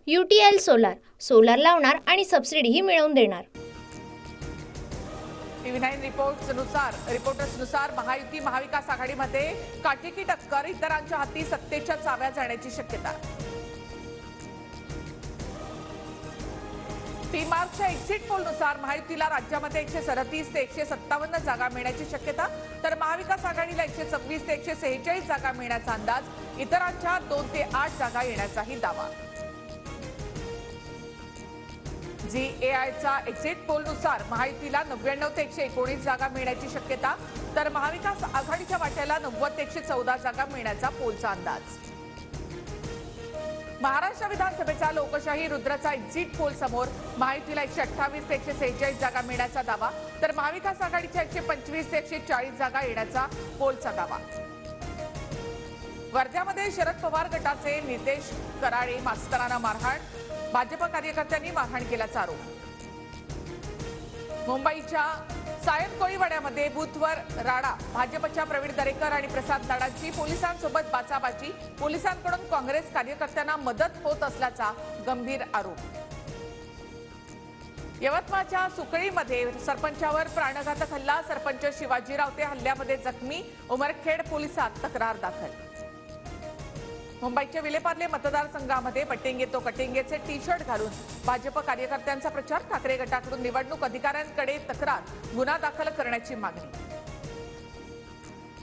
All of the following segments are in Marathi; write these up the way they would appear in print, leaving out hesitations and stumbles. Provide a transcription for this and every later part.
UTL सोलार सोलार लावणार आणि सबसिडीही मिळवून देणार। TV9 रिपोर्टर्सनुसार महायुती महाविकास आघाडीमध्ये काटेकी टक्कर, इतरांच्या हाती सत्तेच्या चाव्या जाण्याची शक्यता। पीमार्कच्या एक्झिट पोलनुसार महायुतीला राज्यामध्ये 137 ते 157 जागा मिळण्याची शक्यता, तर महाविकास आघाडीला 126 ते 146 जागा मिळण्याचा अंदाज, इतरांच्या 2 ते 8 जागा येण्याचाही दावा। GAIचा एक्झिट पोलनुसार महायुतीला 99 ते 119 जागा मिळण्याची शक्यता, तर महाविकास आघाडीच्या वाट्याला 90 ते 114 जागा मिळण्याचा पोलचा अंदाज। महाराष्ट्र विधानसभेचा लोकशाही रुद्रचा एक्झिट पोल समोर महायुतीला 128 ते 146 जागा मिळण्याचा दावा, तर महाविकास आघाडीच्या 125 ते 140 जागा येण्याचा पोलचा दावा। वर्ध्यामध्ये शरद पवार गटाचे नितेश कराळे मास्तरांना मारहाण, भाजप कार्यकर्त्यांनी मारहाण केल्याचा आरोप। मुंबईच्या सायन कोळीवाड्यामध्ये बूथवर राडा, भाजपच्या प्रवीण दरेकर आणि प्रसाद लाडांची पोलिसांसोबत बाचाबाची, पोलिसांकडून काँग्रेस कार्यकर्त्यांना मदत होत असल्याचा गंभीर आरोप। यवतमाळच्या सुकळीमध्ये सरपंचावर प्राणघातक हल्ला, सरपंच शिवाजी रावते हल्ल्यामध्ये जखमी, उमरखेड पोलिसात तक्रार दाखल। मुंबईच्या विलेपार्ले मतदारसंघामध्ये बटेंगे तो कटेंगेचे टी-शर्ट घालून भाजप कार्यकर्त्यांचा प्रचार, ठाकरे गटाकडून निवडणूक अधिकाऱ्यांकडे तक्रार, गुन्हा दाखल करण्याची मागणी।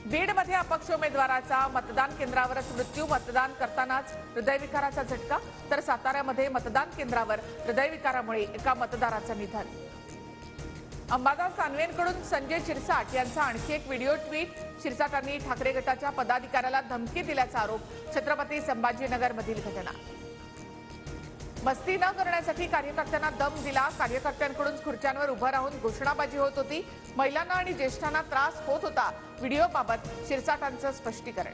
बीडमध्ये अपक्ष उमेदवाराचा मतदान केंद्रावरच मृत्यू, मतदान करतानाच हृदयविकाराचा झटका, तर साताऱ्यामध्ये मतदान केंद्रावर हृदयविकारामुळे एका मतदाराचं निधन। अंबादास दानवेंकडून संजय शिरसाट यांचा आणखी एक व्हिडिओ ट्विट, शिरसाटांनी ठाकरे गटाच्या पदाधिकाऱ्याला धमकी दिल्याचा आरोप, छत्रपती संभाजीनगरमधील घटना। मस्ती न करण्यासाठी कार्यकर्त्यांना दम दिला, कार्यकर्त्यांकडून खुर्च्यांवर उभं राहून घोषणाबाजी होत होती, महिलांना आणि ज्येष्ठांना त्रास होत होता, व्हिडिओबाबत शिरसाटांचं स्पष्टीकरण।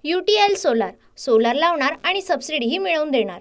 UTL सोलार सोलार लावणार आणि सबसिडीही मिळवून देणार।